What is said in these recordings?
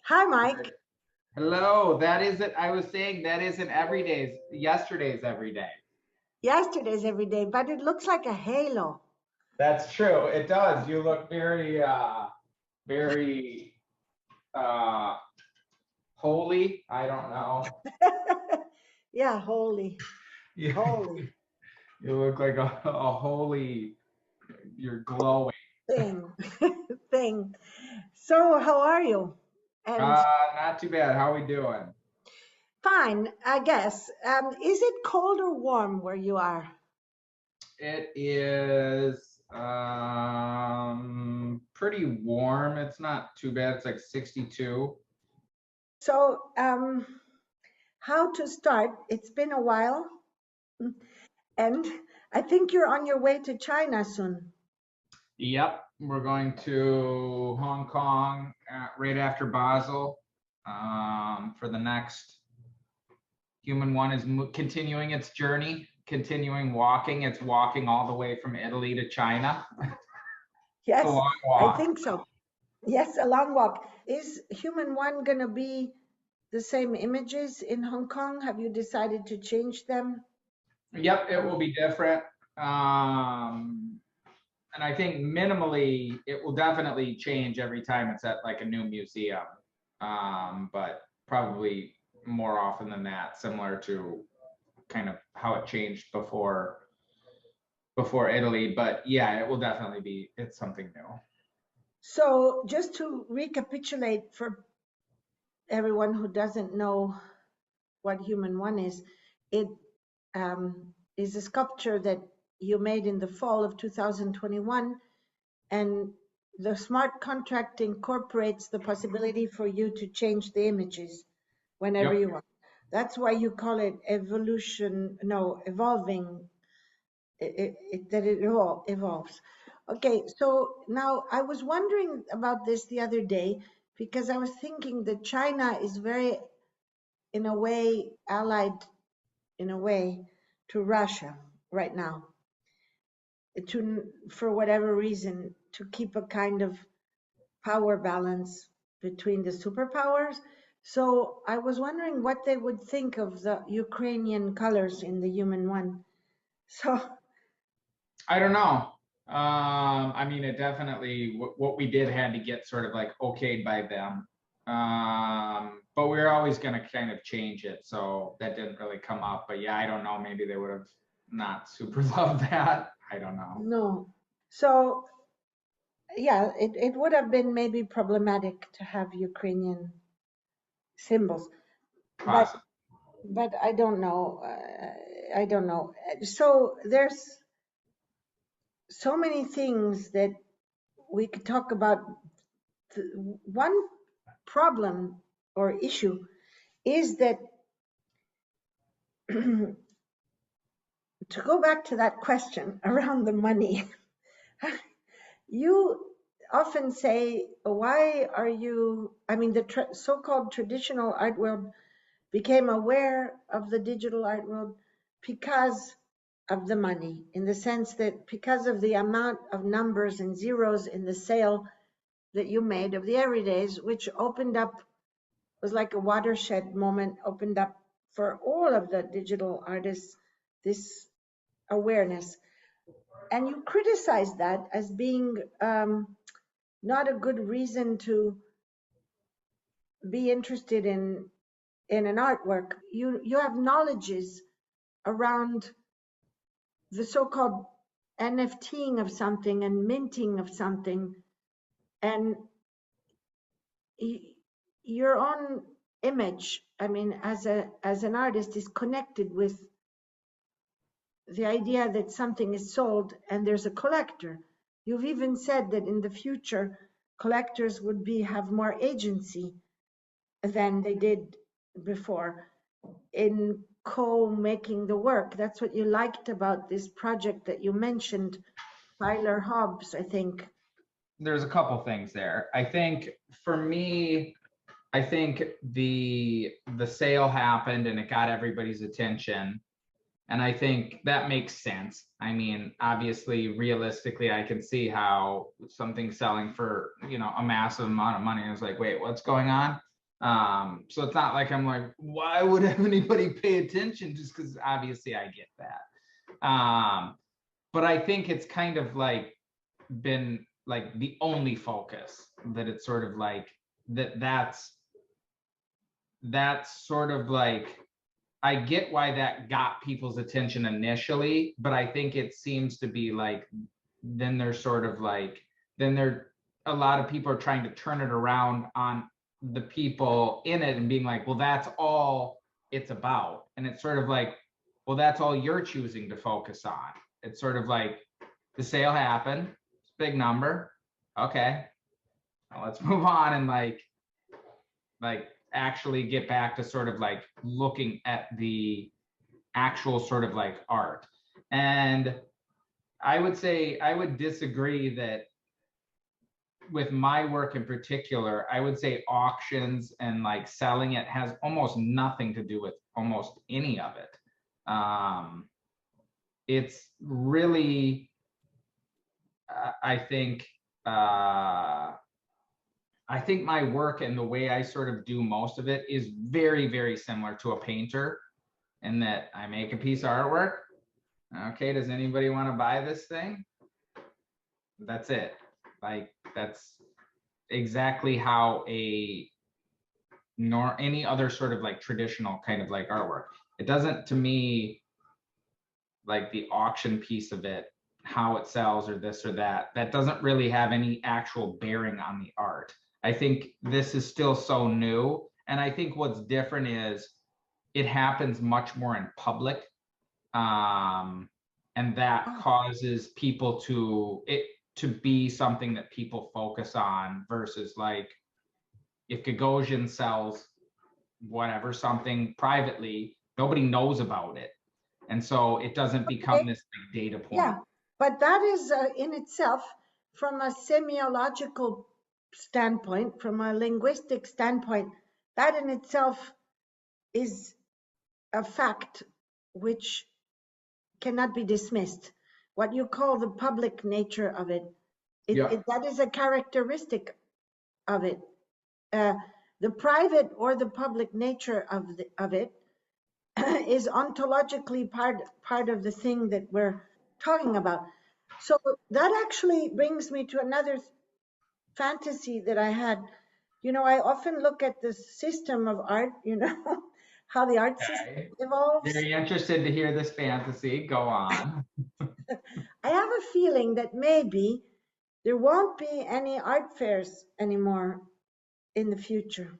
Hi, Mike. Hello, that isn't, I was saying that isn't yesterday's every day. Yesterday's every day, but it looks like a halo. That's true. It does. You look very, uh, holy. I don't know. Yeah, holy, You, holy you look like a holy, you're glowing. thing, thing. So, how are you? And Not too bad. How we doing? fine, I guess. Is it cold or warm where you are? It is pretty warm. It's not too bad. It's like 62. So, how to start? It's been a while, and I think you're on your way to China soon. Yep, we're going to Hong Kong right after Basel for the next. Human One is continuing its journey, continuing walking. It's walking all the way from Italy to China. It's a Yes, long I walk. think so. Yes, a long walk. Is Human One gonna be the same images in Hong Kong? Have you decided to change them? Yep, it Or- will be different. And I think minimally, it will definitely change every time it's at like a new museum. But probably more often than that, similar to kind of how it changed before Italy. But yeah, it will definitely be it's something new. So, just to recapitulate for everyone who doesn't know what Human One is, it is a sculpture that you made in the fall of 2021, and the smart contract incorporates the possibility for you to change the images whenever Yep. you want. That's why you call it evolution, no, evolving, that it evolves. Okay, so now I was wondering about this the other day because I was thinking that China is very, in a way, allied in a way to Russia right now, for whatever reason, to keep a kind of power balance between the superpowers. So I was wondering what they would think of the Ukrainian colors in the Human One. So I don't know. I mean, it definitely what we did had to get sort of like okayed by them. But we were always going to kind of change it, so that didn't really come up. But yeah, I don't know. Maybe they would have not super loved that. I don't know. no. So yeah, it would have been maybe problematic to have Ukrainian symbols, but Possible. I don't know. I don't know. So there's so many things that we could talk about. One problem or issue is that to go back to that question around the money, you often say, why are you, I mean, the so-called traditional art world became aware of the digital art world because of the money, in the sense that because of the amount of numbers and zeros in the sale that you made of the everydays, which opened up, was like a watershed moment, opened up for all of the digital artists this awareness. And you criticize that as being not a good reason to be interested in an artwork. You have knowledges around the so-called NFTing of something and minting of something, and your own image, I mean, as an artist, is connected with the idea that something is sold and there's a collector. You've even said that in the future, collectors would have more agency than they did before in co-making the work. That's what you liked about this project that you mentioned, Tyler Hobbs, I think. There's a couple things there. I think for me, I think the sale happened and it got everybody's attention. And I think that makes sense. I mean, obviously, realistically, I can see how something's selling for, a massive amount of money. I was like, wait, what's going on? So it's not like I'm like, why would anybody pay attention? Just because obviously I get that. But I think it's kind of like been like the only focus that it's sort of like that's sort of like I get why that got people's attention initially, but I think it seems to be like then they're sort of like then they're a lot of people are trying to turn it around on the people in it and being like, well, that's all it's about. And it's sort of like, well, that's all you're choosing to focus on. It's sort of like the sale happened, it's a big number. Okay, now let's move on and like actually get back to sort of like looking at the actual sort of like art. And I would say I would disagree that with my work in particular, I would say auctions and like selling it has almost nothing to do with almost any of it. It's really, I think, I think my work and the way I sort of do most of it is very, very similar to a painter in that I make a piece of artwork. Okay, does anybody want to buy this thing? That's it. Like that's exactly how a nor any other sort of like traditional kind of like artwork. It doesn't to me like the auction piece of it, how it sells or this or that, that doesn't really have any actual bearing on the art. I think this is still so new. And I think what's different is it happens much more in public. And that Oh, causes people to it to be something that people focus on versus like if Gagosian sells whatever something privately, nobody knows about it. And so it doesn't become okay. this like, data point. Yeah, but that is in itself, from a semiological standpoint, from a linguistic standpoint, that in itself is a fact which cannot be dismissed. What you call the public nature of it, Yeah. that is a characteristic of it. Uh, the private or the public nature of it is ontologically part of the thing that we're talking about. So that actually brings me to another fantasy that I had. I often look at the system of art, how the art system Okay. evolves. Very interested to hear this fantasy. Go on. I have a feeling that maybe there won't be any art fairs anymore in the future.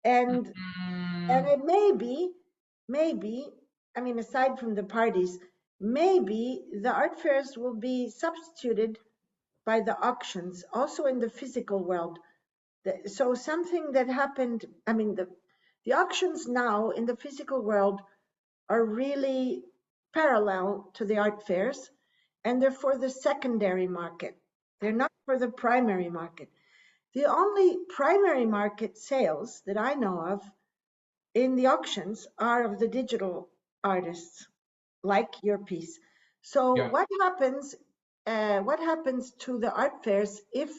And and Mm, it maybe, I mean, aside from the parties, maybe the art fairs will be substituted by the auctions, also in the physical world. So something that happened, I mean, the auctions now in the physical world are really parallel to the art fairs, and they're for the secondary market. They're not for the primary market. The only primary market sales that I know of in the auctions are of the digital artists, like your piece. So yeah. what happens? What happens to the art fairs if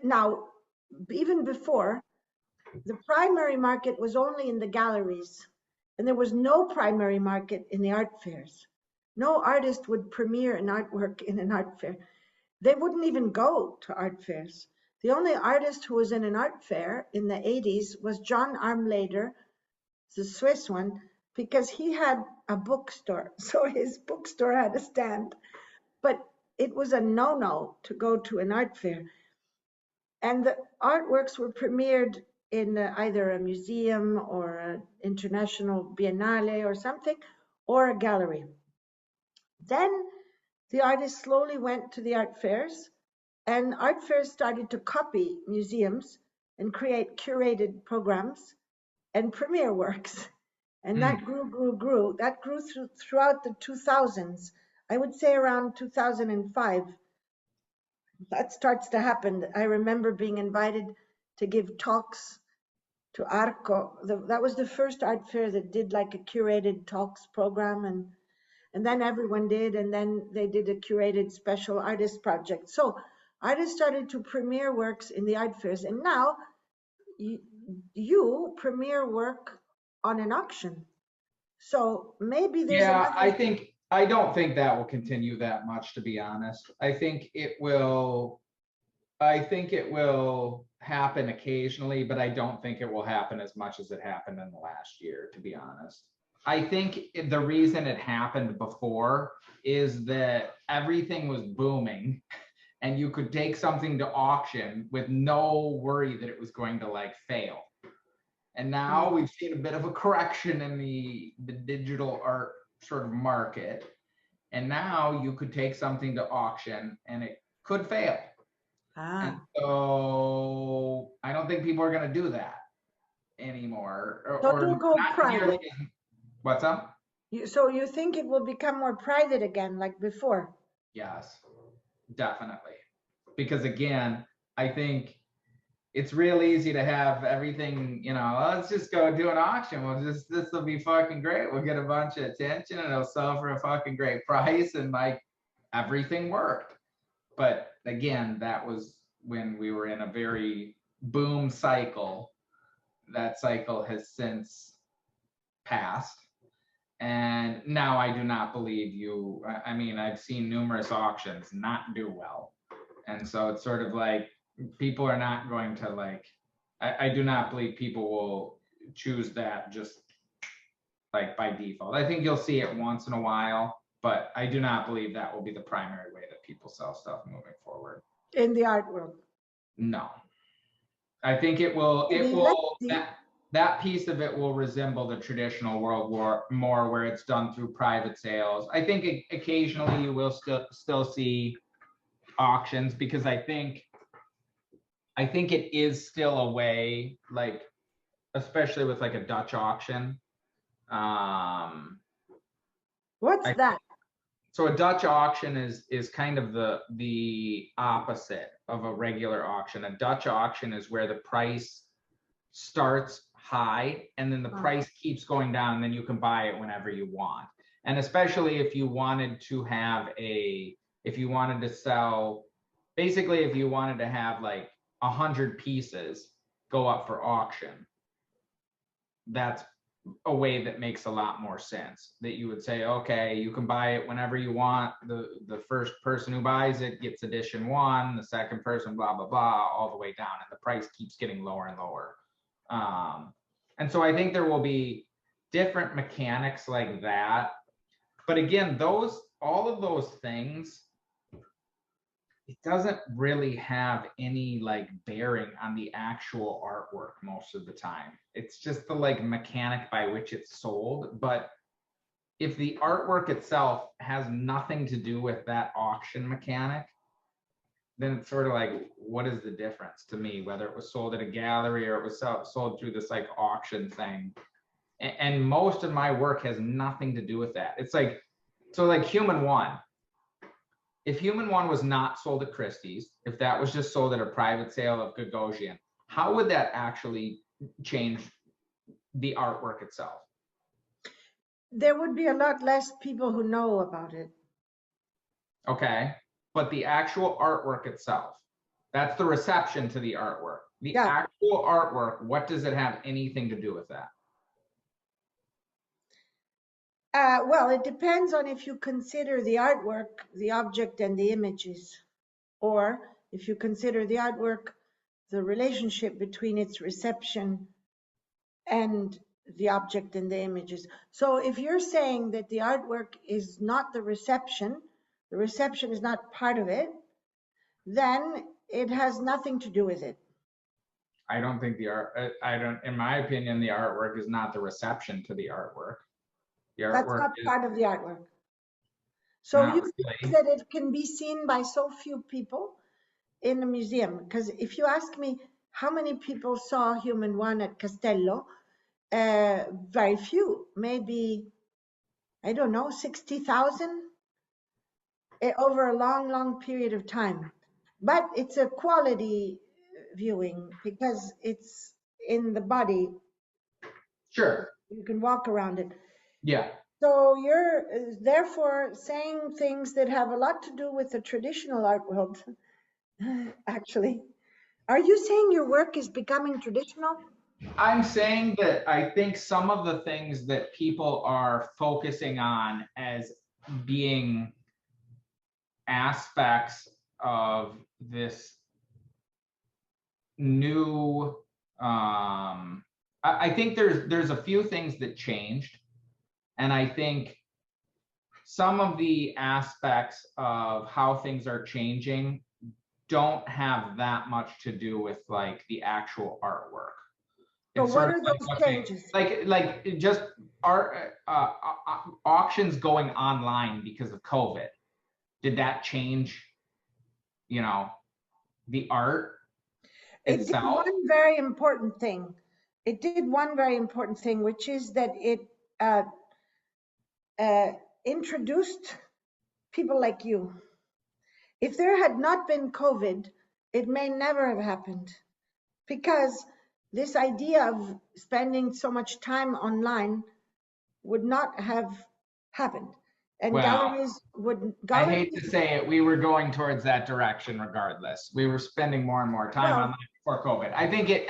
now, even before, the primary market was only in the galleries, and there was no primary market in the art fairs. No artist would premiere an artwork in an art fair. They wouldn't even go to art fairs. The only artist who was in an art fair in the 80s was John Armleder, the Swiss one, because he had a bookstore. So his bookstore had a stand. But it was a no-no to go to an art fair. And the artworks were premiered in either a museum or an international biennale or something, or a gallery. Then the artists slowly went to the art fairs, and art fairs started to copy museums and create curated programs and premiere works. And that Mm. grew. That grew throughout the 2000s. I would say around 2005, that starts to happen. I remember being invited to give talks to Arco. That was the first art fair that did like a curated talks program, and then everyone did, and then they did a curated special artist project. So artists started to premiere works in the art fairs, and now you premiere work on an auction. So maybe there's Yeah, another. I don't think that will continue that much, to be honest. I think it will happen occasionally, but I don't think it will happen as much as it happened in the last year, to be honest. I think the reason it happened before is that everything was booming and you could take something to auction with no worry that it was going to like fail. And now we've seen a bit of a correction in the digital art sort of market. And now you could take something to auction and it could fail. And so I don't think people are going to do that anymore. So you go private. What's up? So you think it will become more private again, like before? Yes, definitely. Because again, I think it's real easy to have everything, let's just go do an auction. This will be fucking great. We'll get a bunch of attention and it'll sell for a fucking great price. And like everything worked. But again, that was when we were in a very boom cycle. That cycle has since passed. And now I do not believe I've seen numerous auctions not do well. And so it's sort of like people are not going to like, I do not believe people will choose that just like by default. I think you'll see it once in a while, but I do not believe that will be the primary way that people sell stuff moving forward. In the art world? No. I think that piece of it will resemble the traditional world more where it's done through private sales. I think occasionally you will still see auctions because I think it is still a way, like, especially with like a Dutch auction. What's that? So a Dutch auction is kind of the opposite of a regular auction. A Dutch auction is where the price starts high and then the price keeps going down and then you can buy it whenever you want. And especially if you wanted to sell, basically if you wanted to have like 100 pieces go up for auction, that's a way that makes a lot more sense. That you would say, okay, you can buy it whenever you want. The first person who buys it gets edition 1, the second person, blah, blah, blah, all the way down. And the price keeps getting lower and lower. And so I think there will be different mechanics like that. But again, all of those things, it doesn't really have any like bearing on the actual artwork most of the time. It's just the like mechanic by which it's sold. But if the artwork itself has nothing to do with that auction mechanic, then it's sort of like, what is the difference to me, whether it was sold at a gallery or it was sold through this like auction thing? And most of my work has nothing to do with that. It's like, so like Human One. If Human One was not sold at Christie's, if that was just sold at a private sale of Gagosian, how would that actually change the artwork itself? There would be a lot less people who know about it. Okay, but the actual artwork itself, that's the reception to the artwork. The actual artwork, what does it have anything to do with that? Well, it depends on if you consider the artwork, the object and the images, or if you consider the artwork, the relationship between its reception and the object and the images. So if you're saying that the artwork is not the reception is not part of it, then it has nothing to do with it. I don't think in my opinion, the artwork is not the reception to the artwork. That's not part of the artwork. So you think that it can be seen by so few people in a museum? Because if you ask me how many people saw Human One at Castello, very few, maybe, I don't know, 60,000 over a long, long period of time. But it's a quality viewing because it's in the body. Sure. You can walk around it. Yeah. So you're therefore saying things that have a lot to do with the traditional art world actually. Are you saying your work is becoming traditional? I'm saying that I think some of the things that people are focusing on as being aspects of this new I think there's a few things that changed, and I think some of the aspects of how things are changing don't have that much to do with like the actual artwork. So It's what sort of are like, those okay, changes? like just art auctions going online because of COVID. Did that change, you know, the art It did itself? one very important thing. It did one very important thing, which is that it uh, uh, introduced people like you. If there had not been COVID, it may never have happened because this idea of spending so much time online would not have happened. And Well, galleries would, I hate to galleries, say it, we were going towards that direction regardless. We were spending more and more time well, online before COVID. I think it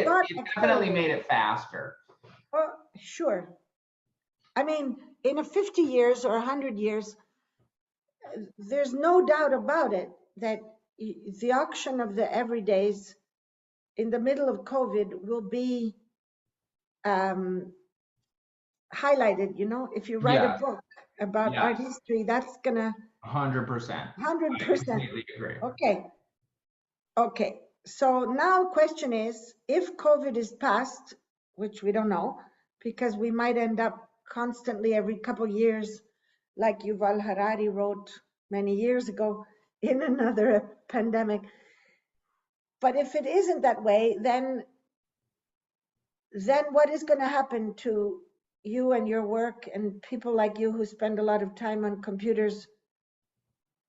got it definitely accelerated. made it faster. Well, sure. I mean, in a 50 years or 100 years, there's no doubt about it that the auction of the everydays in the middle of COVID will be um, highlighted. You know, if you write a Yes, book about art yes, history, that's gonna 100%. I 100%. completely agree. Okay, okay. So now question is, if COVID is past, which we don't know, because we might end up constantly every couple years, like Yuval Harari wrote many years ago, in another pandemic. But if it isn't that way, then what is going to happen to you and your work and people like you who spend a lot of time on computers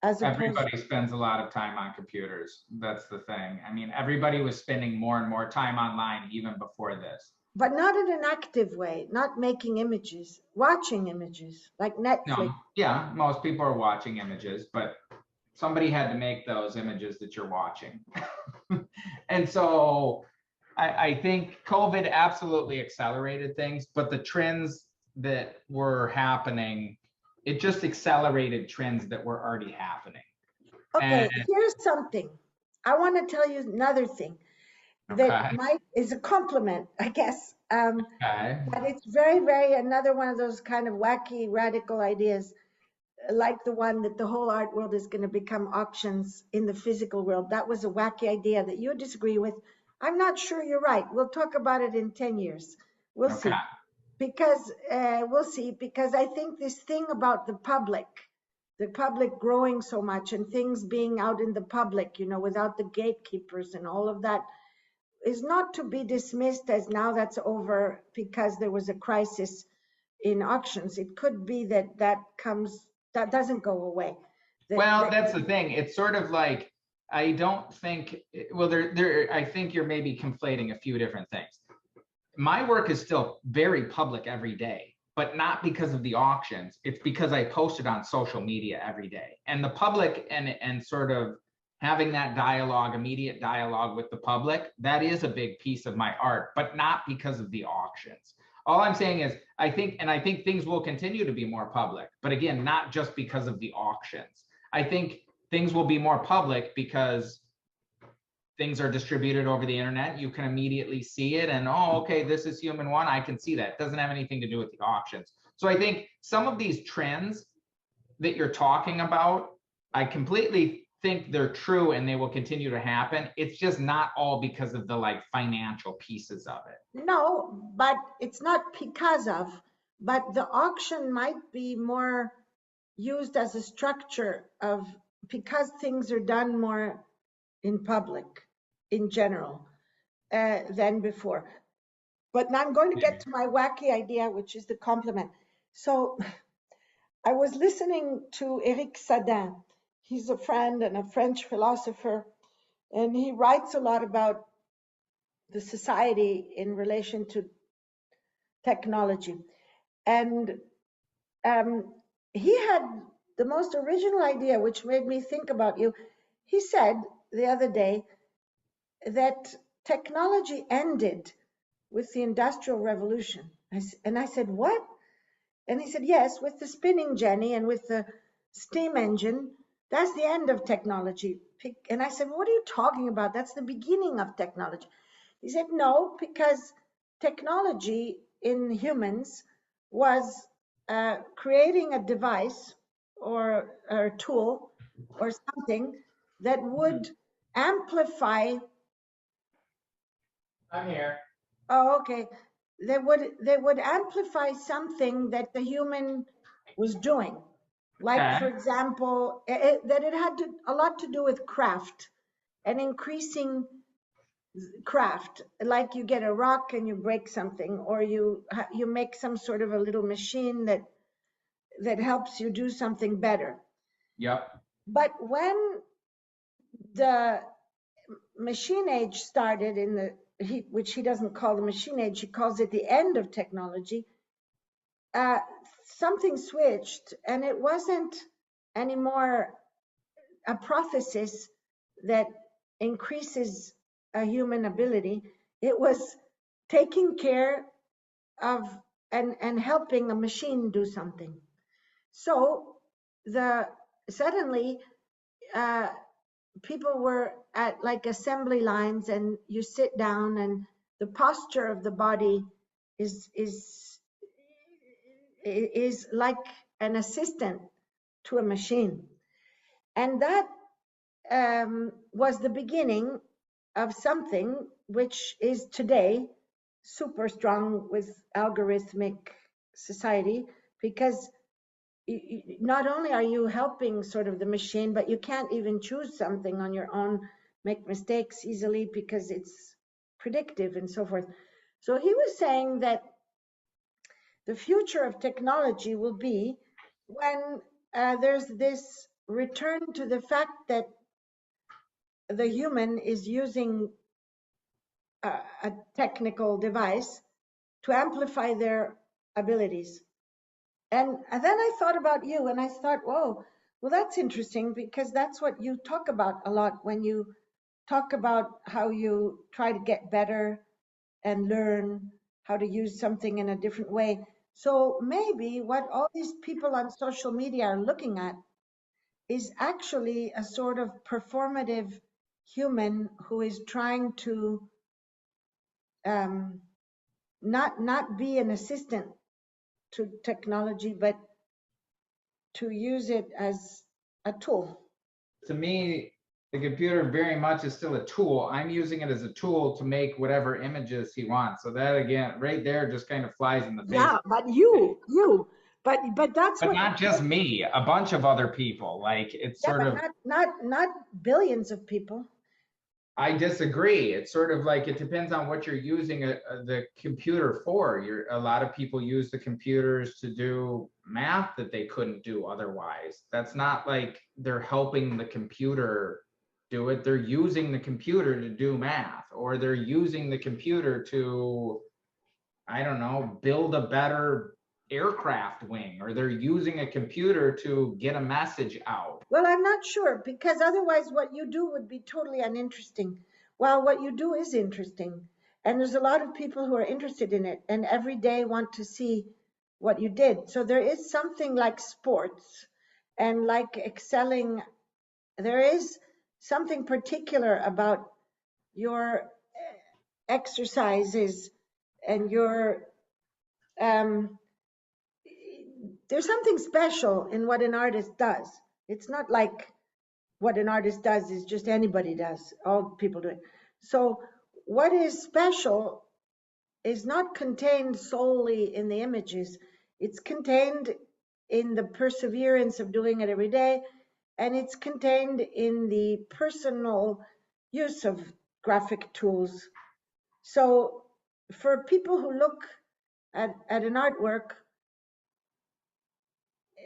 as opposed, Everybody spends a lot of time on computers. That's the thing. I mean, everybody was spending more and more time online even before this. but not in an active way, not making images, watching images like Netflix. No, yeah, most people are watching images, but somebody had to make those images that you're watching. And so I think COVID absolutely accelerated things, but the trends that were happening, it just accelerated trends that were already happening. And Okay, here's something. I want to tell you another thing that okay, might is a compliment, I guess. okay, But it's very, very another one of those kind of wacky, radical ideas, like the one that the whole art world is going to become auctions in the physical world. That was a wacky idea that you disagree with. I'm not sure you're right. We'll talk about it in 10 years. We'll okay. see. Because we'll see, because I think this thing about the public growing so much and things being out in the public, you know, without the gatekeepers and all of that, is not to be dismissed as now that's over because there was a crisis in auctions. It could be that that doesn't go away. Well, That that's the thing. It's sort of like I don't think. Well, I think you're maybe conflating a few different things. My work is still very public every day, but not because of the auctions. It's because I post it on social media every day. And the public and sort of having that dialogue, immediate dialogue with the public, that is a big piece of my art, but not because of the auctions. All I'm saying is I think things will continue to be more public, but again, not just because of the auctions. I think things will be more public because things are distributed over the internet. You can immediately see it and, oh, okay, this is human one. I can see that. It doesn't have anything to do with the auctions. So I think some of these trends that you're talking about, I completely think they're true and they will continue to happen. It's just not all because of the like financial pieces of it. no, but it's not because of, but the auction might be more used as a structure of, because things are done more in public in general than before. But now I'm going to get to my wacky idea, which is the compliment. So I was listening to Eric Sadin. He's a friend and a French philosopher, and he writes a lot about the society in relation to technology. And um, he had the most original idea, which made me think about you. He said, the other day that technology ended with the Industrial Revolution. And I said, what? And he said, yes, with the spinning jenny and with the steam engine, that's the end of technology. And I said, what are you talking about? That's the beginning of technology. He said, no, because technology in humans was creating a device or a tool or something that would amplify. I'm here. Oh, okay. They would amplify something that the human was doing. Like, Okay. for example, that it had a lot to do with craft and increasing craft. Like you get a rock and you break something, or you make some sort of a little machine that helps you do something better. Yep. But when the machine age started which he doesn't call the machine age, he calls it the end of technology, uh, something switched, and it wasn't anymore a processes that increases a human ability. It was taking care of and helping a machine do something. So the suddenly uh, people were at like assembly lines, and you sit down, and the posture of the body is is is like an assistant to a machine. And that was the beginning of something which is today super strong with algorithmic society, because not only are you helping sort of the machine, but you can't even choose something on your own, make mistakes easily because it's predictive and so forth. So he was saying that the future of technology will be when there's this return to the fact that the human is using a technical device to amplify their abilities. And then I thought about you, and I thought, whoa, well, that's interesting, because that's what you talk about a lot when you talk about how you try to get better and learn how to use something in a different way. So maybe what all these people on social media are looking at is actually a sort of performative human who is trying to um, not be an assistant to technology, but to use it as a tool. To me, the computer very much is still a tool. I'm using it as a tool to make whatever images he wants. So that again, right there, just kind of flies in the face. Yeah, but but that's But what. not just me, a bunch of other people. Like it's Yeah, sort but of, not billions of people. I disagree. It's sort of like it depends on what you're using the computer for. A lot of people use the computers to do math that they couldn't do otherwise. That's not like they're helping the computer do it. They're using the computer to do math, or they're using the computer to, I don't know, build a better aircraft wing, or they're using a computer to get a message out. Well, I'm not sure, because otherwise what you do would be totally uninteresting. Well, what you do is interesting. And there's a lot of people who are interested in it and every day want to see what you did. So there is something like sports and like excelling. There is something particular about your exercises and your um, there's something special in what an artist does. It's not like what an artist does is just anybody does. All people do it. So what is special is not contained solely in the images. It's contained in the perseverance of doing it every day, and it's contained in the personal use of graphic tools. So for people who look at an artwork,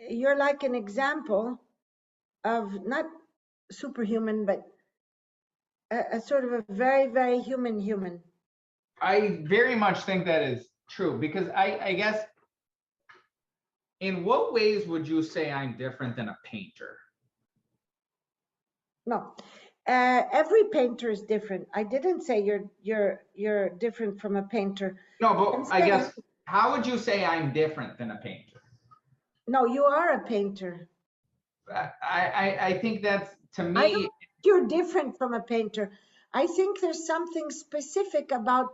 you're like an example of not superhuman, but a sort of a very, very human. I very much think that is true because I guess in what ways would you say I'm different than a painter? No, Every painter is different. I didn't say you're different from a painter. No, I'm but I saying, guess, how would you say I'm different than a painter? no, you are a painter. I think that's, to I don't me, think you're different from a painter. I think there's something specific about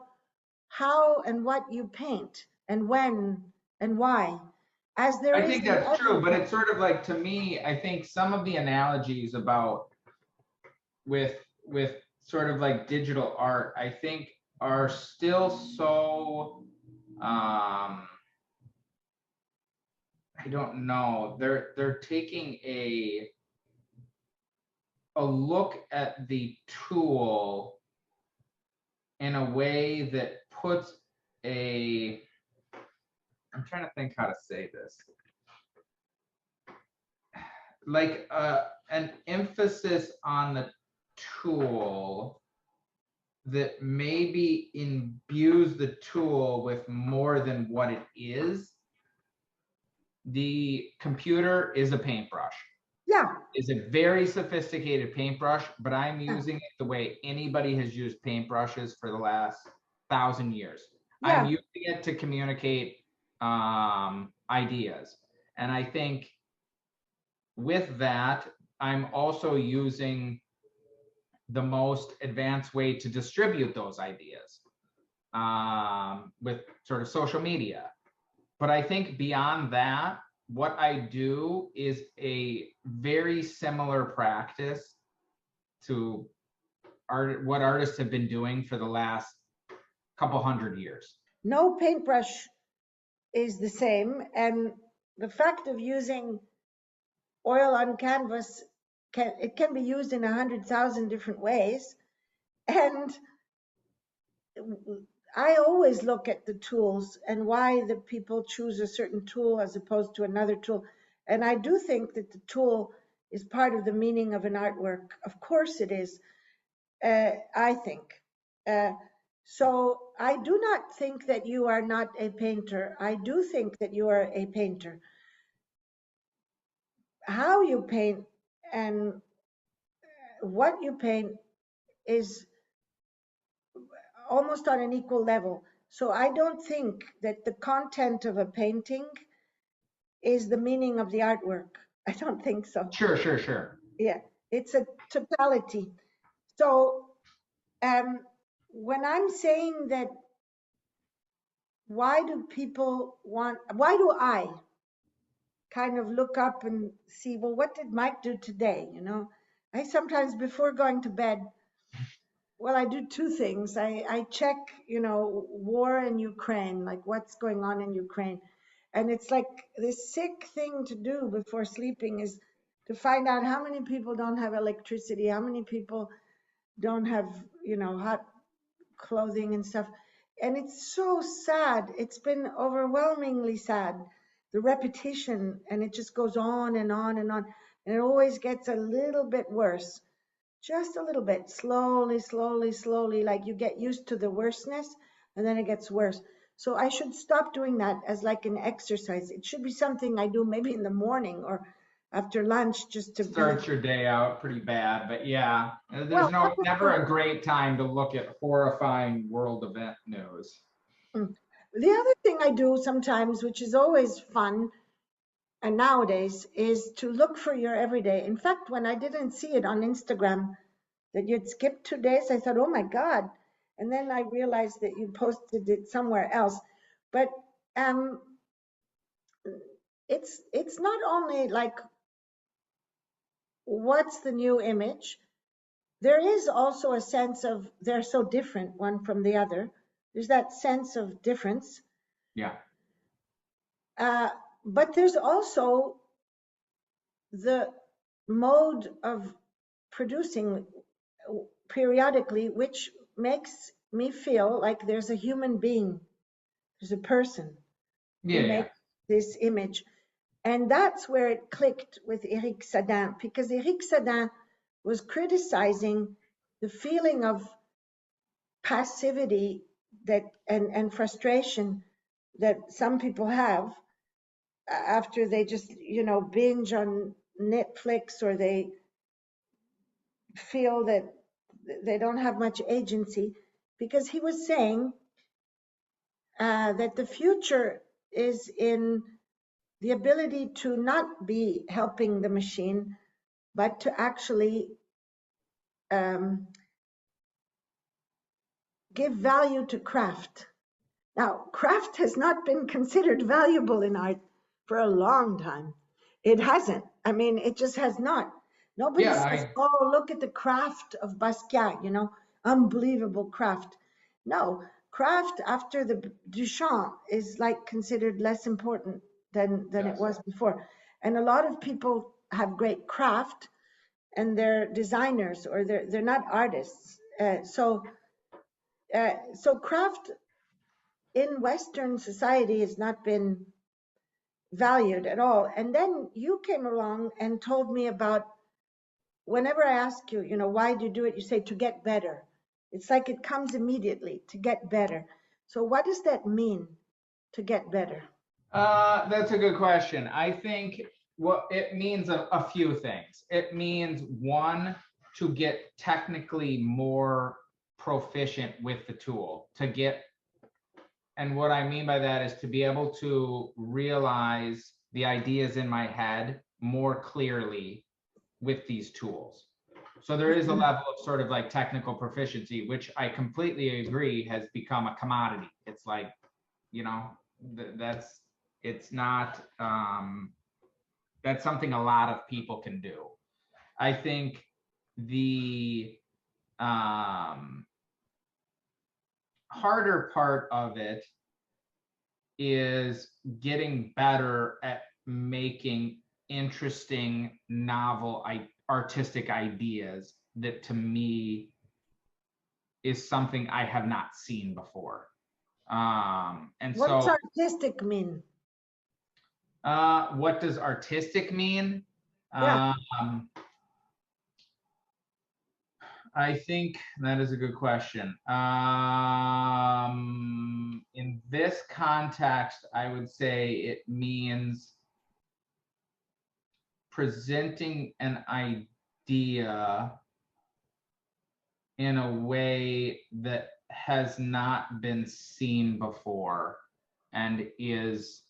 how and what you paint and when and why, as there I is think in that's true, but everything. it's sort of like, to me, I think some of the analogies about with with sort of like digital art, I think are still so I don't know. They're taking a look at the tool in a way that puts a, I'm trying to think how to say this, like an emphasis on the tool that maybe imbues the tool with more than what it is. The computer is a paintbrush. Yeah, Is a very sophisticated paintbrush, but I'm yeah, using it the way anybody has used paintbrushes for the last 1,000 years. I'm yeah. using it to communicate ideas. And I think with that, I'm also using the most advanced way to distribute those ideas with sort of social media. But I think beyond that, what I do is a very similar practice to what artists have been doing for the last couple hundred years. No paintbrush is the same, and the fact of using oil on canvas can be used in 100,000 different ways. And I always look at the tools and why the people choose a certain tool as opposed to another tool. And I do think that the tool is part of the meaning of an artwork. Of course it is, I think. Uh, so I do not think that you are not a painter. I do think that you are a painter. How you paint and what you paint is almost on an equal level. So I don't think that the content of a painting is the meaning of the artwork. I don't think so. Sure, sure, sure. Yeah, it's a totality. So um, when I'm saying that, why do I kind of look up and see, well, what did Mike do today? I sometimes, before going to bed, well, I do two things. I check, war in Ukraine, like what's going on in Ukraine. And it's like this sick thing to do before sleeping is to find out how many people don't have electricity, how many people don't have, hot clothing and stuff. And it's so sad. It's been overwhelmingly sad. The repetition, and it just goes on and on and on. And it always gets a little bit worse, just a little bit, slowly, slowly, slowly, like you get used to the worstness and then it gets worse. So I should stop doing that as like an exercise. It should be something I do maybe in the morning or after lunch just to be, Starts your day out pretty bad, but yeah, well, there's never a great time to look at horrifying world event news. the other thing I do sometimes, which is always fun, and nowadays, is to look for your everyday. In fact, when I didn't see it on Instagram that you'd skipped 2 days, I thought, oh my God. And then I realized that you posted it somewhere else. But um, it's not only like what's the new image. There is also a sense of they're so different one from the other. There's that sense of difference. Yeah. Uh, but there's also the mode of producing periodically, which makes me feel like there's a human being, there's a person who Yeah, yeah. makes this image. And that's where it clicked with Eric Sadin, because Eric Sadin was criticizing the feeling of passivity that and frustration that some people have after they just binge on Netflix, or they feel that they don't have much agency, because he was saying that the future is in the ability to not be helping the machine, but to actually um, give value to craft. Now, craft has not been considered valuable in art for a long time. It hasn't. I mean, it just has not. Nobody Yeah, says, oh, look at the craft of Basquiat, unbelievable craft. No, craft after the Duchamp is like considered less important than it yes. was before. And a lot of people have great craft and they're designers or they're not artists. So craft in Western society has not been valued at all. And then you came along and told me about, whenever I ask you, why do you do it? You say to get better. It's like it comes immediately, to get better. So what does that mean, to get better? That's a good question. I think what it means a few things. It means one, to get technically more proficient with the tool, and what I mean by that is to be able to realize the ideas in my head more clearly with these tools. So there is a level of sort of like technical proficiency, which I completely agree has become a commodity. It's like, you know, that's, it's not, that's something a lot of people can do. I think the harder part of it is getting better at making interesting, novel, artistic ideas that to me is something I have not seen before. And What does so, artistic mean? what does artistic mean? Yeah. Um, I think that is a good question. In this context, I would say it means presenting an idea in a way that has not been seen before and is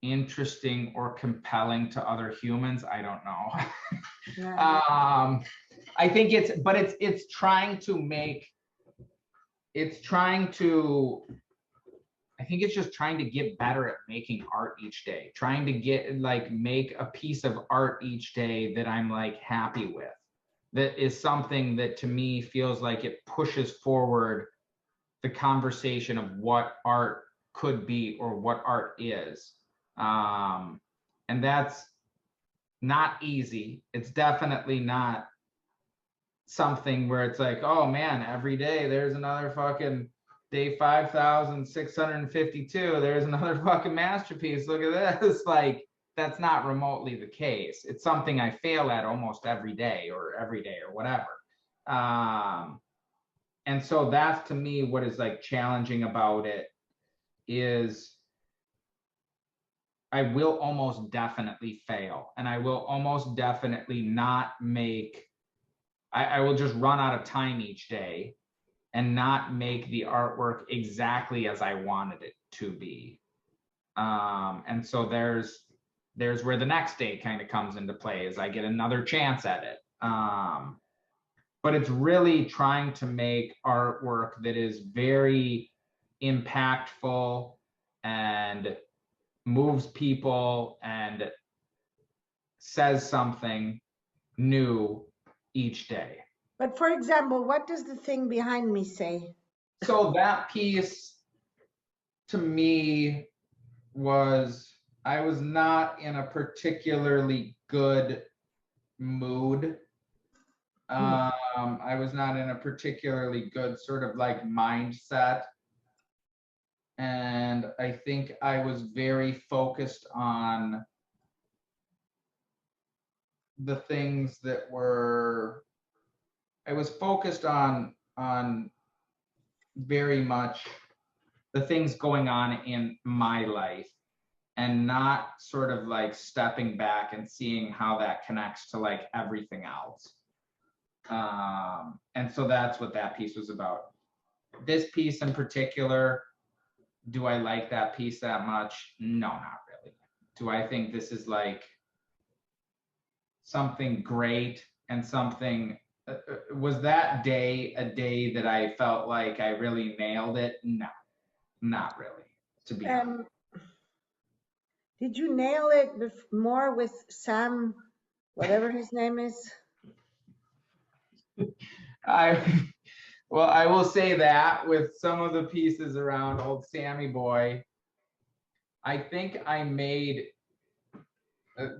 interesting or compelling to other humans. I don't know. Yeah. I think it's trying to make, it's trying to, I think it's just trying to get better at making art each day, trying to make a piece of art each day that I'm like happy with. That is something that to me feels like it pushes forward the conversation of what art could be or what art is. And that's not easy. It's definitely not something where it's like, oh man, every day there's another fucking day 5,652. There's another fucking masterpiece. Look at this. Like, that's not remotely the case. It's something I fail at almost every day or whatever. And so that's to me what is like challenging about it is I will almost definitely fail, and I will almost definitely not make, I will just run out of time each day and not make the artwork exactly as I wanted it to be. And so there's where the next day kind of comes into play, as I get another chance at it. But it's really trying to make artwork that is very impactful and moves people and says something new each day. But for example, what does the thing behind me say? So that piece to me was, I was not in a particularly good mood. I was not in a particularly good sort of like mindset. And I think I was very focused on the things that were, I was focused on very much the things going on in my life and not sort of like stepping back and seeing how that connects to like everything else. And so that's what that piece was about. This piece in particular, do I like that piece that much? No, not really. Do I think this is like something great and something, was that day a day that I felt like I really nailed it? No, not really, to be honest. Did you nail it more with Sam, whatever his name is? I well, I will say that with some of the pieces around old Sammy boy, I think I made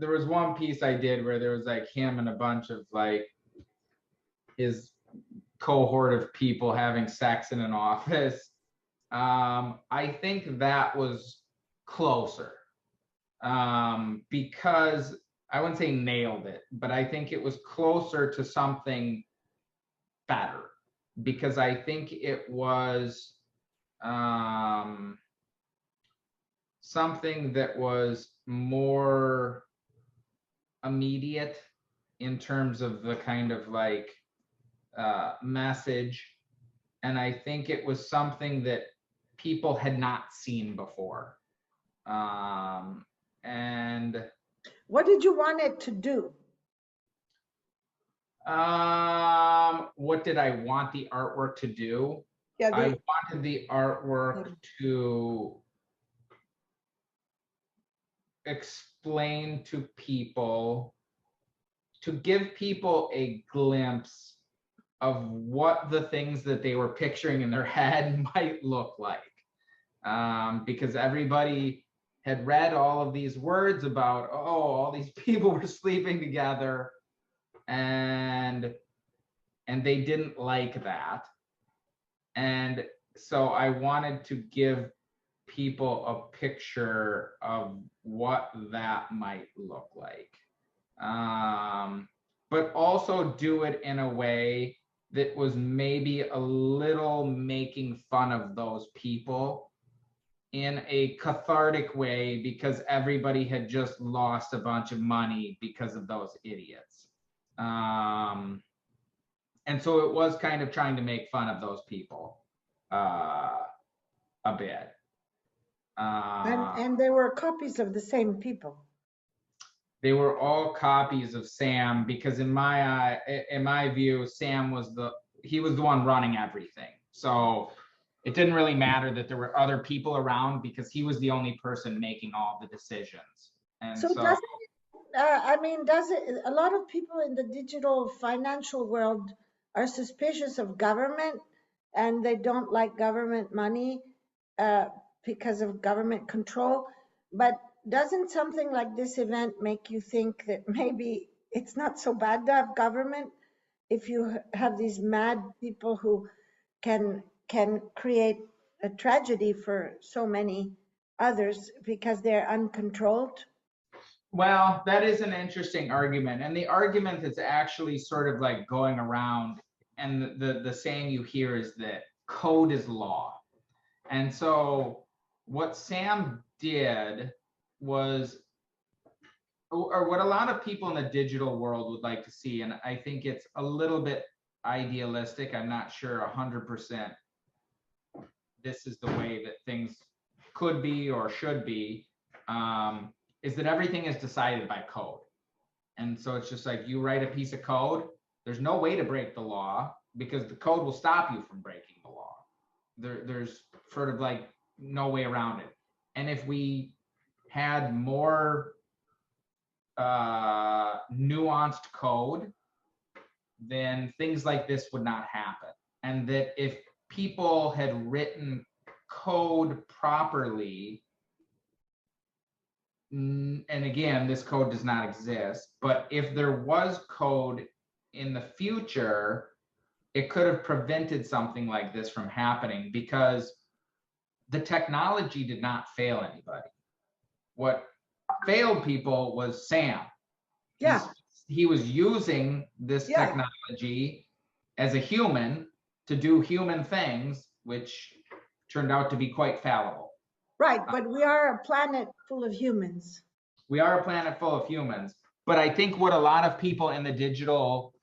there was one piece I did where there was like him and a bunch of like his cohort of people having sex in an office. I think that was closer because I wouldn't say nailed it, but I think it was closer to something better because I think it was something that was more immediate in terms of the kind of like message. And I think it was something that people had not seen before. And What did you want it to do? what did I want the artwork to do? Yeah, I wanted the artwork to explain to people, to give people a glimpse of what the things that they were picturing in their head might look like. Because everybody had read all of these words about, oh, all these people were sleeping together and they didn't like that. And so I wanted to give people a picture of what that might look like. But also do it in a way that was maybe a little making fun of those people in a cathartic way because everybody had just lost a bunch of money because of those idiots. And so it was kind of trying to make fun of those people a bit. and they were copies of the same people. They were all copies of Sam because in my view, Sam was he was the one running everything. So it didn't really matter that there were other people around because he was the only person making all the decisions. And So so, does it, a lot of people in the digital financial world are suspicious of government and they don't like government money uh, because of government control. But doesn't something like this event make you think that maybe it's not so bad to have government if you have these mad people who can create a tragedy for so many others because they're uncontrolled? well, that is an interesting argument. And the argument that's actually sort of like going around, and the saying you hear is that code is law. And so what Sam did was, or what a lot of people in the digital world would like to see, and I think it's a little bit idealistic. I'm not sure 100% this is the way that things could be or should be, is that everything is decided by code. And so it's just like you write a piece of code, there's no way to break the law because the code will stop you from breaking the law. There's sort of like no way around it. And if we had more nuanced code, then things like this would not happen. And that if people had written code properly, and again, this code does not exist, but if there was code in the future, it could have prevented something like this from happening because the technology did not fail anybody. What failed people was Sam. Yeah. He was using this Yeah. technology as a human to do human things, which turned out to be quite fallible. Right, but we are a planet full of humans. We are a planet full of humans. But I think what a lot of people in the digital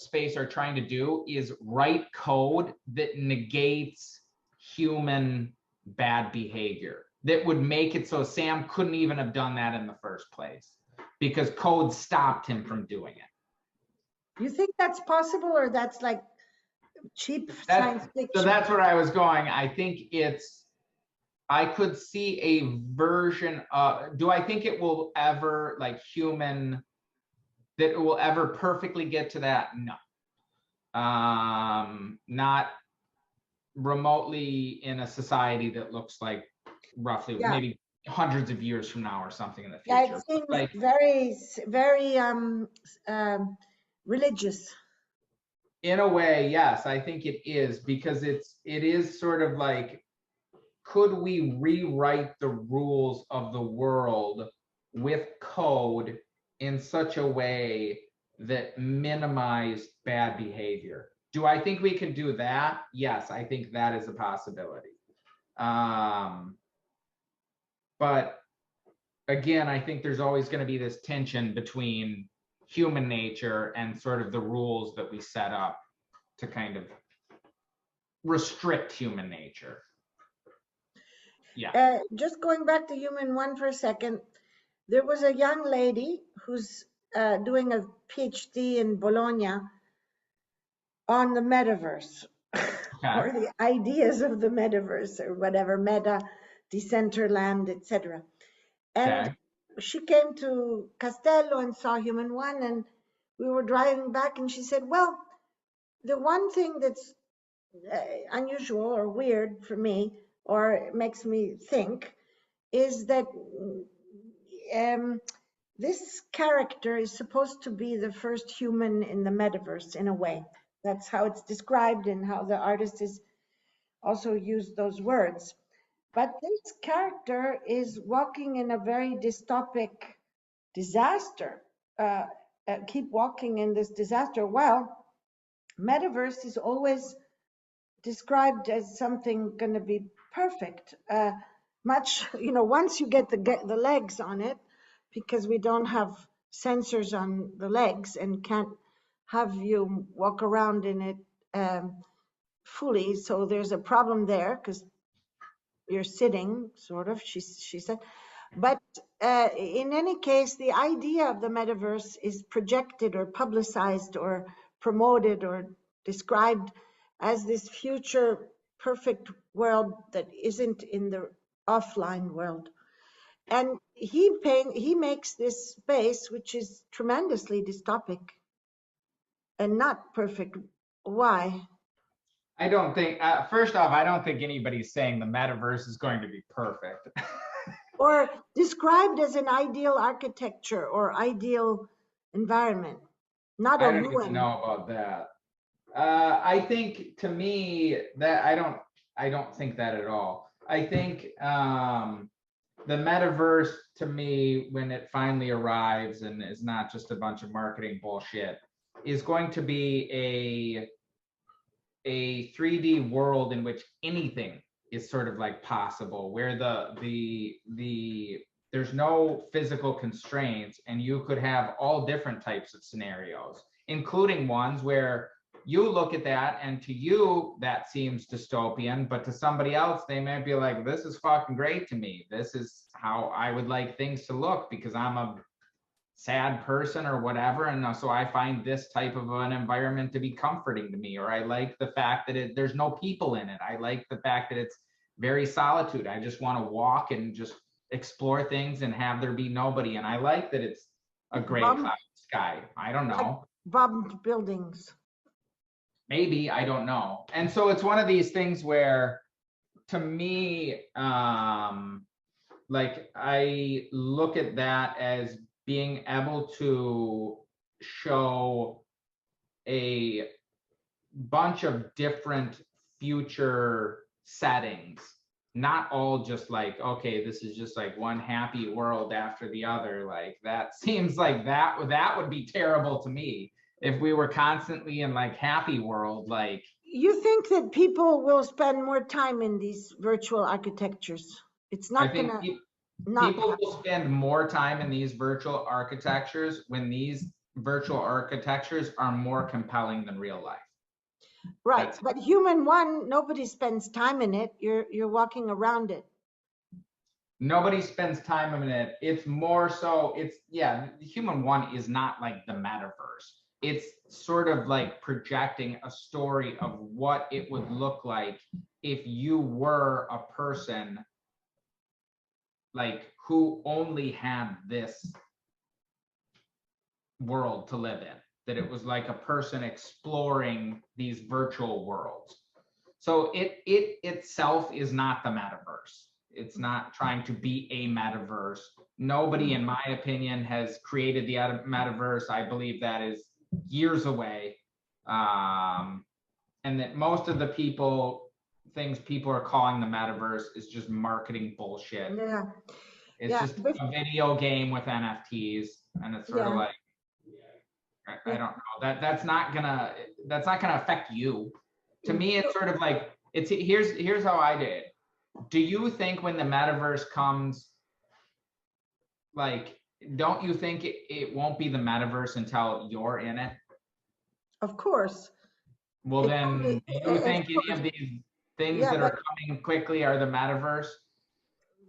space are trying to do is write code that negates human bad behavior, that would make it so Sam couldn't even have done that in the first place because code stopped him from doing it. You think that's possible, or that's like cheap science So fiction? that's where I was going. I think I could see a version of, do I think it will ever, like human, that it will ever perfectly get to that? No. Not remotely in a society that looks like roughly maybe hundreds of years from now or something in the future. Yeah, it seems like, very religious. in a way, yes, I think it is, because it is sort of like, could we rewrite the rules of the world with code in such a way that minimized bad behavior? Do I think we can do that? Yes, I think that is a possibility. But again, I think there's always going to be this tension between human nature and sort of the rules that we set up to kind of restrict human nature. Yeah. Just going back to Human One for a second, there was a young lady who's doing a PhD in Bologna on the metaverse, or the ideas of the metaverse, or whatever, meta, decentraland, etc. And she came to Castello and saw Human One, and we were driving back, and she said, well, the one thing that's unusual or weird for me, or makes me think, is that this character is supposed to be the first human in the metaverse, in a way. That's how it's described and how the artist is also used those words. But this character is walking in a very dystopic disaster, keep walking in this disaster. Well, metaverse is always described as something going to be perfect. Much, once you get the legs on it, because we don't have sensors on the legs and can't have you walk around in it fully. So there's a problem there, because you're sitting, sort of, she said. But in any case, the idea of the metaverse is projected or publicized or promoted or described as this future perfect world that isn't in the offline world. And he makes this space which is tremendously dystopic and not perfect. Why? I don't think, first off, I don't think anybody's saying the metaverse is going to be perfect. Or described as an ideal architecture or ideal environment, not a I don't ruin. even know about that. I think, to me, that I don't think that at all. I think the metaverse, to me, when it finally arrives and is not just a bunch of marketing bullshit, is going to be a 3D world in which anything is sort of like possible, where there's no physical constraints, and you could have all different types of scenarios, including ones where you look at that and to you that seems dystopian, but to somebody else they might be like, this is fucking great to me. This is how I would like things to look because I'm a sad person or whatever, and so I find this type of an environment to be comforting to me, or I like the fact that there's no people in it. I like the fact that it's very solitude. I just want to walk and just explore things and have there be nobody, and I like that it's a gray cloud sky. I don't know, bombed buildings. Maybe, I don't know. And so it's one of these things where, to me, like, I look at that as being able to show a bunch of different future settings, not all just like, okay, this is just like one happy world after the other. Like, that seems like that would be terrible to me. If we were constantly in like happy world, like. You think that people will spend more time in these virtual architectures? It's not going to People will spend more time in these virtual architectures when these virtual architectures are more compelling than real life. Right. That's But human one, nobody spends time in it. You're walking around it. nobody spends time in it. It's more so, it's, yeah, the human one is not like the metaverse. It's sort of like projecting a story of what it would look like if you were a person like who only had this world to live in, that it was like a person exploring these virtual worlds. So it itself is not the metaverse. It's not trying to be a metaverse. Nobody, in my opinion, has created the metaverse. I believe that is years away. And that most of the things people are calling the metaverse is just marketing bullshit. Yeah. It's Yeah. just a video game with NFTs. And it's sort of Yeah. like, I Yeah. don't know, that's not gonna affect you. To me, it's sort of like, it's, here's how I did. Do you think when the metaverse comes, like, don't you think it won't be the metaverse until you're in it? Of course. Well, It's then, only, do you of think any course. of these things Yeah, that but are coming quickly are the metaverse?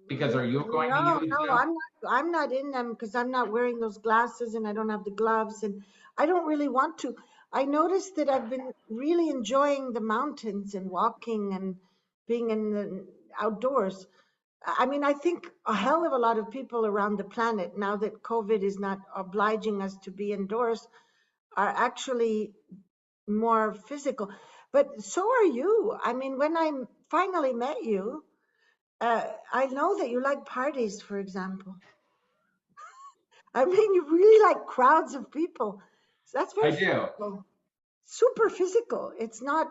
Because are you going to no, use no, them? I'm not in them because I'm not wearing those glasses and I don't have the gloves and I don't really want to. I noticed that I've been really enjoying the mountains and walking and being in the outdoors. I mean, I think a hell of a lot of people around the planet, now that COVID is not obliging us to be indoors, are actually more physical. But so are you. I mean, when I finally met you, I know that you like parties, for example. I mean, you really like crowds of people. So that's I very do. physical, super physical. It's not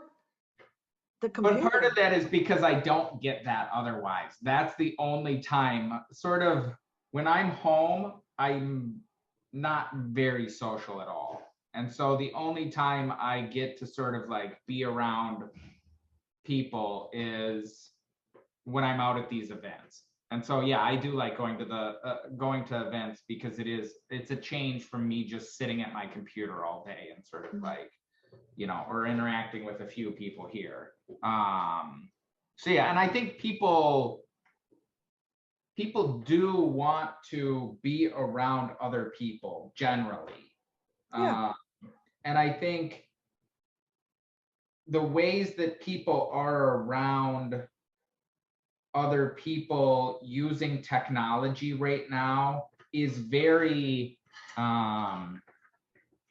the But part computer. of that is because I don't get that otherwise. That's the only time, sort of, when I'm home, I'm not very social at all. And so the only time I get to sort of like be around people is when I'm out at these events. And so, yeah, I do like going to events because it's a change from me just sitting at my computer all day and sort of like, or interacting with a few people here. So yeah, and I think people do want to be around other people generally. Yeah, Uh, and I think the ways that people are around other people using technology right now is very,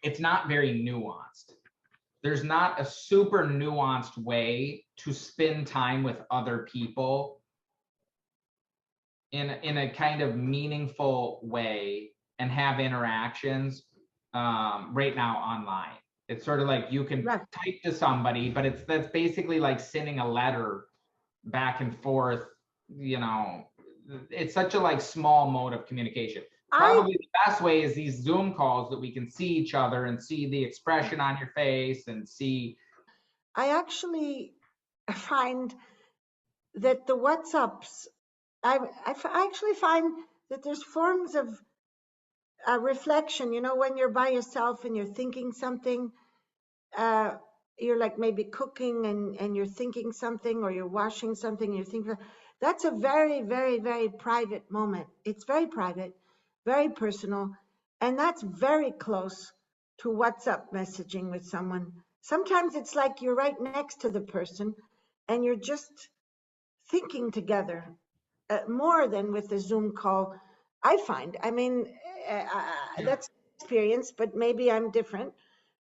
it's not very nuanced. There's not a super nuanced way to spend time with other people in a kind of meaningful way and have interactions right now online. It's sort of like you can right. type to somebody, but that's basically like sending a letter back and forth. You know, it's such a like small mode of communication. I Probably the best way is these Zoom calls that we can see each other and see the expression on your face and see. I actually find that the WhatsApps, I actually find that there's forms of reflection. You know, when you're by yourself and you're thinking something, uh, you're like maybe cooking and you're thinking something or you're washing something and you're thinking, that's a very, very, very private moment. It's very private, very personal, and that's very close to WhatsApp messaging with someone. Sometimes it's like you're right next to the person and you're just thinking together more than with a Zoom call. I find, I mean, that's experience, but maybe I'm different.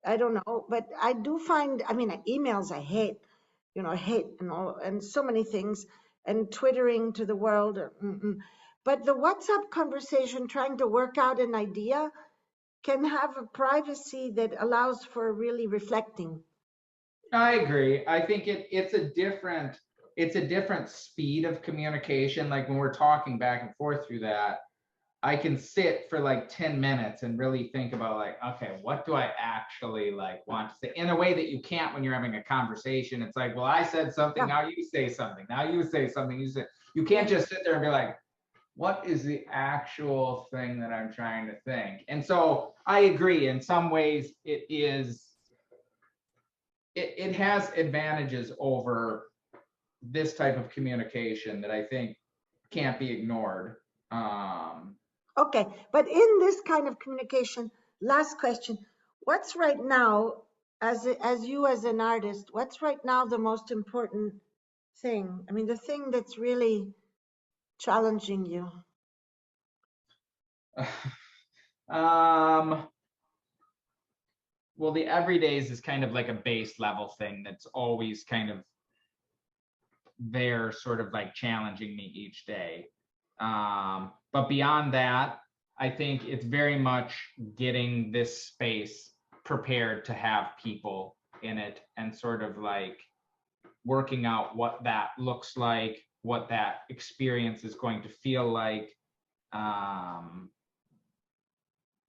I don't know, but I do find, I mean, emails I hate, I hate and all, and so many things, and twittering to the world. But the WhatsApp conversation, trying to work out an idea, can have a privacy that allows for really reflecting. I agree. I think it's a different speed of communication. Like when we're talking back and forth through that, I can sit for like 10 minutes and really think about like, okay, what do I actually like want to say in a way that you can't when you're having a conversation. It's like, well, I said something, Yeah, now you say something, now you say something, you say, you can't yeah, just sit there and be like, what is the actual thing that I'm trying to think? And so I agree, in some ways it has advantages over this type of communication that I think can't be ignored. Okay, but in this kind of communication, last question, what's right now, as you as an artist, what's right now the most important thing? I mean, the thing that's really challenging you. um, well, the everydays is kind of like a base level thing that's always kind of there, sort of like challenging me each day. But beyond that, I think it's very much getting this space prepared to have people in it and sort of like working out what that looks like, what that experience is going to feel like.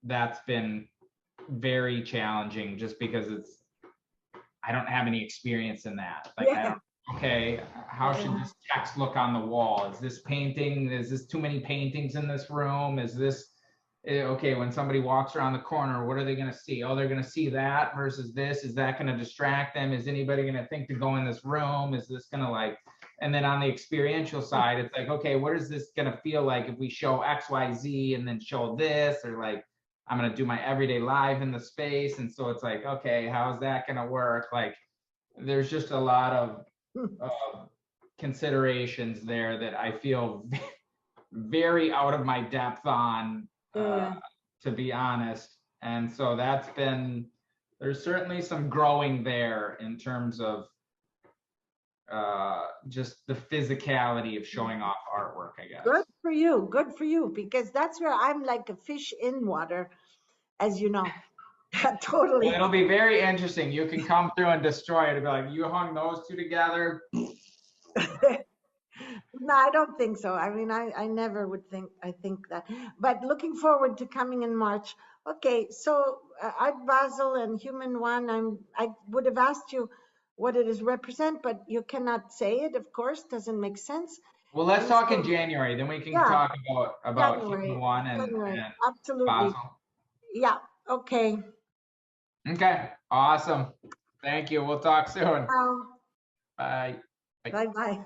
That's been very challenging just because I don't have any experience in that. Like, I Yeah. don't, okay, how should this text look on the wall? Is this painting, is this too many paintings in this room? Is this, okay, when somebody walks around the corner, what are they gonna see? Oh, they're gonna see that versus this. Is that gonna distract them? Is anybody gonna think to go in this room? Is this gonna like, and then on the experiential side, it's like, okay, what is this gonna feel like if we show X, Y, Z and then show this, or like, I'm gonna do my everyday live in the space. And so it's like, okay, how's that gonna work? Like, there's just a lot of considerations there that I feel very out of my depth on, Yeah. to be honest. And so there's certainly some growing there in terms of just the physicality of showing off artwork, I Good guess. for you. Good for you. Because that's where I'm like a fish in water, as you know. Well, Totally. it'll be very interesting. You can come through and destroy it. It'll be like, you hung those two together. No, I don't think so. I mean, I never would think that. But looking forward to coming in March. Okay, so Art Basel and Human One, I would have asked you what it is represent, but you cannot say it, of course, doesn't make sense. Well, let's And talk in so, January. Then we can yeah, talk about Human January, One January, and absolutely. Basel. Yeah, okay. Okay, awesome. Thank you. We'll talk soon. Now, Bye. Bye. bye bye.